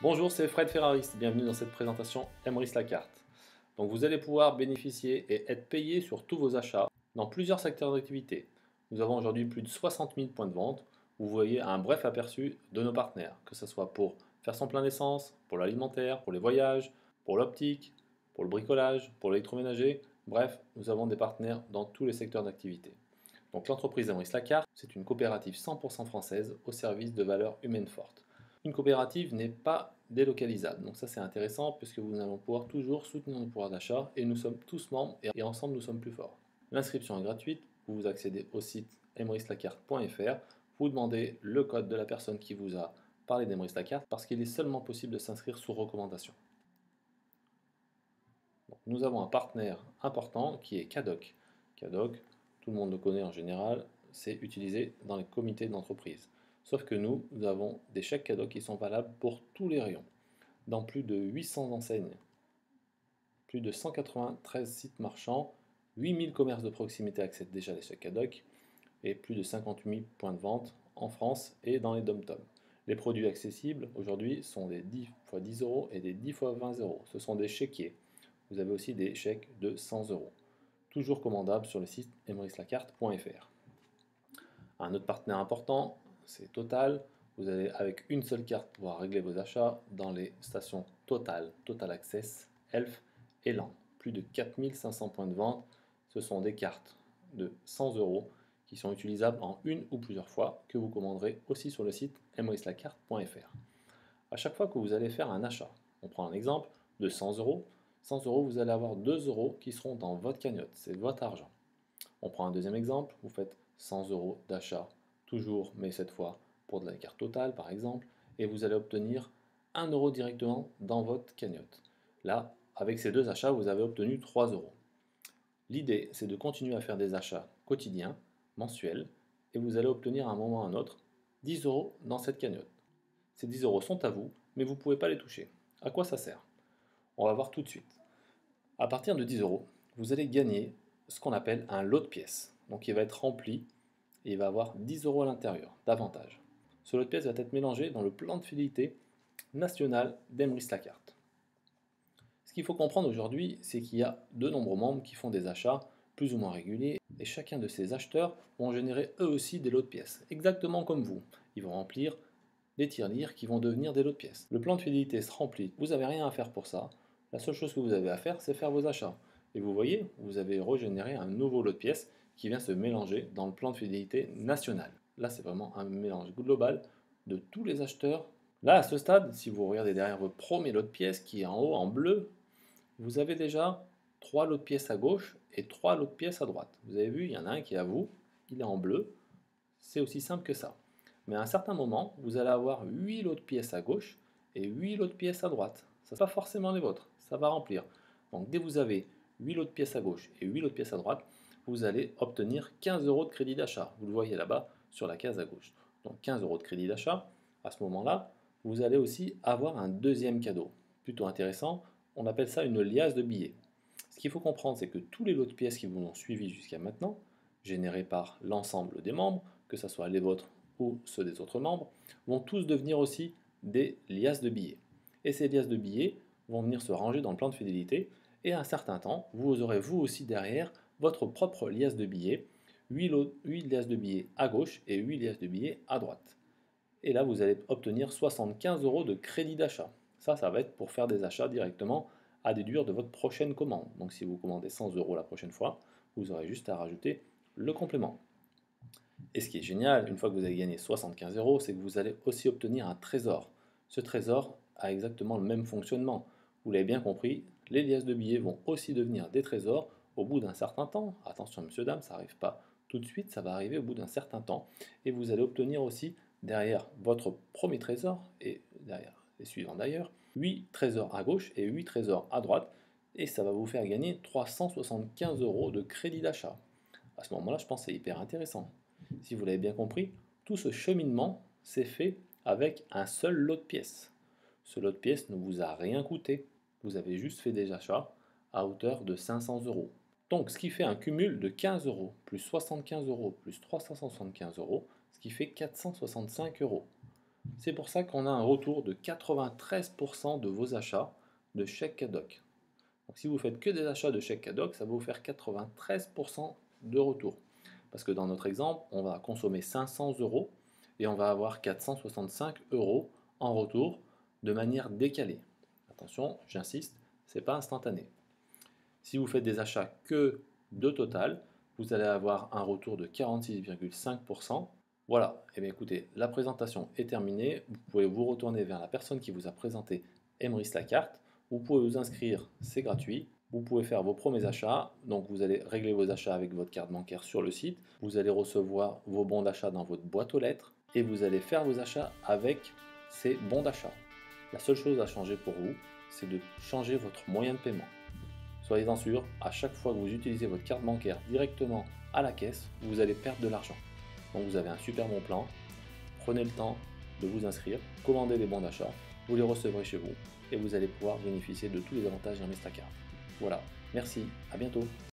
Bonjour, c'est Fred Ferraris, bienvenue dans cette présentation Emrys la carte. Donc vous allez pouvoir bénéficier et être payé sur tous vos achats dans plusieurs secteurs d'activité. Nous avons aujourd'hui plus de 60 000 points de vente où vous voyez un bref aperçu de nos partenaires, que ce soit pour faire son plein d'essence, pour l'alimentaire, pour les voyages, pour l'optique, pour le bricolage, pour l'électroménager. Bref, nous avons des partenaires dans tous les secteurs d'activité. Donc l'entreprise Emrys la carte, c'est une coopérative 100% française au service de valeurs humaines fortes. Une coopérative n'est pas délocalisable, donc ça c'est intéressant puisque nous allons pouvoir toujours soutenir nos pouvoirs d'achat et nous sommes tous membres et ensemble nous sommes plus forts. L'inscription est gratuite, vous accédez au site emryslacarte.fr, vous demandez le code de la personne qui vous a parlé d'Emrys la carte parce qu'il est seulement possible de s'inscrire sous recommandation. Donc, nous avons un partenaire important qui est Cadoc. Cadoc, tout le monde le connaît en général, c'est utilisé dans les comités d'entreprise. Sauf que nous avons des chèques Cadoc qui sont valables pour tous les rayons, dans plus de 800 enseignes, plus de 193 sites marchands, 8000 commerces de proximité accèdent déjà les chèques Cadoc et plus de 58 points de vente en France et dans les dom-toms. Les produits accessibles aujourd'hui sont des 10 x 10 euros et des 10 x 20 euros. Ce sont des chéquiers. Vous avez aussi des chèques de 100 euros. Toujours commandables sur le site emryslacarte.fr. Un autre partenaire important, c'est Total. Vous allez avec une seule carte pouvoir régler vos achats dans les stations Total, Total Access, Elf et LAN. Plus de 4500 points de vente. Ce sont des cartes de 100 euros qui sont utilisables en une ou plusieurs fois que vous commanderez aussi sur le site emryslacarte.fr. À chaque fois que vous allez faire un achat, on prend un exemple de 100 euros. 100 euros, vous allez avoir 2 euros qui seront dans votre cagnotte, c'est votre argent. On prend un deuxième exemple, vous faites 100 euros d'achat, toujours, mais cette fois pour de la carte totale par exemple, et vous allez obtenir 1 euro directement dans votre cagnotte. Là, avec ces deux achats, vous avez obtenu 3 euros. L'idée, c'est de continuer à faire des achats quotidiens, mensuels, et vous allez obtenir à un moment ou à un autre 10 euros dans cette cagnotte. Ces 10 euros sont à vous, mais vous ne pouvez pas les toucher. À quoi ça sert? On va voir tout de suite. À partir de 10 euros, vous allez gagner ce qu'on appelle un lot de pièces. Donc il va être rempli et il va avoir 10 euros à l'intérieur, davantage. Ce lot de pièces va être mélangé dans le plan de fidélité national d'Emrys la carte. Ce qu'il faut comprendre aujourd'hui, c'est qu'il y a de nombreux membres qui font des achats plus ou moins réguliers et chacun de ces acheteurs vont générer eux aussi des lots de pièces, exactement comme vous. Ils vont remplir des tirelires qui vont devenir des lots de pièces. Le plan de fidélité se remplit, vous n'avez rien à faire pour ça. La seule chose que vous avez à faire, c'est faire vos achats. Et vous voyez, vous avez régénéré un nouveau lot de pièces qui vient se mélanger dans le plan de fidélité national. Là, c'est vraiment un mélange global de tous les acheteurs. Là, à ce stade, si vous regardez derrière votre premier lot de pièces qui est en haut en bleu, vous avez déjà 3 lots de pièces à gauche et 3 lots de pièces à droite. Vous avez vu, il y en a un qui est à vous, il est en bleu. C'est aussi simple que ça. Mais à un certain moment, vous allez avoir 8 lots de pièces à gauche et 8 lots de pièces à droite. Ça ne sera pas forcément les vôtres, ça va remplir. Donc dès que vous avez 8 lots de pièces à gauche et 8 lots de pièces à droite, vous allez obtenir 15 euros de crédit d'achat. Vous le voyez là-bas sur la case à gauche. Donc 15 euros de crédit d'achat. À ce moment-là, vous allez aussi avoir un deuxième cadeau. Plutôt intéressant, on appelle ça une liasse de billets. Ce qu'il faut comprendre, c'est que tous les lots de pièces qui vous ont suivi jusqu'à maintenant, générés par l'ensemble des membres, que ce soit les vôtres ou ceux des autres membres, vont tous devenir aussi des liasses de billets. Et ces liasses de billets vont venir se ranger dans le plan de fidélité, et à un certain temps, vous aurez vous aussi derrière votre propre liasse de billets, 8 liasses de billets à gauche et 8 liasses de billets à droite. Et là, vous allez obtenir 75 euros de crédit d'achat. Ça va être pour faire des achats directement à déduire de votre prochaine commande. Donc si vous commandez 100 euros la prochaine fois, vous aurez juste à rajouter le complément. Et ce qui est génial, une fois que vous avez gagné 75 euros, c'est que vous allez aussi obtenir un trésor. Ce trésor a exactement le même fonctionnement. Vous l'avez bien compris, les liasses de billets vont aussi devenir des trésors au bout d'un certain temps. Attention, monsieur, dame, ça n'arrive pas tout de suite, ça va arriver au bout d'un certain temps. Et vous allez obtenir aussi derrière votre premier trésor, et derrière les suivants d'ailleurs, 8 trésors à gauche et 8 trésors à droite. Et ça va vous faire gagner 375 euros de crédit d'achat. À ce moment-là, je pense que c'est hyper intéressant. Si vous l'avez bien compris, tout ce cheminement s'est fait avec un seul lot de pièces. Ce lot de pièces ne vous a rien coûté. Vous avez juste fait des achats à hauteur de 500 euros. Donc, ce qui fait un cumul de 15 euros, plus 75 euros, plus 375 euros, ce qui fait 465 euros. C'est pour ça qu'on a un retour de 93% de vos achats de chèque cadoc. Donc si vous faites que des achats de chèque cadoc, ça va vous faire 93% de retour. Parce que dans notre exemple, on va consommer 500 euros et on va avoir 465 euros en retour de manière décalée. Attention, j'insiste, ce n'est pas instantané. Si vous faites des achats que de Total, vous allez avoir un retour de 46,5%. Voilà, et bien écoutez, la présentation est terminée. Vous pouvez vous retourner vers la personne qui vous a présenté Emrys la carte. Vous pouvez vous inscrire, c'est gratuit. Vous pouvez faire vos premiers achats. Donc vous allez régler vos achats avec votre carte bancaire sur le site. Vous allez recevoir vos bons d'achat dans votre boîte aux lettres. Et vous allez faire vos achats avec ces bons d'achat. La seule chose à changer pour vous, c'est de changer votre moyen de paiement. Soyez-en sûr, à chaque fois que vous utilisez votre carte bancaire directement à la caisse, vous allez perdre de l'argent. Donc vous avez un super bon plan, prenez le temps de vous inscrire, commandez les bons d'achat, vous les recevrez chez vous et vous allez pouvoir bénéficier de tous les avantages d'Investacart. Voilà, merci, à bientôt.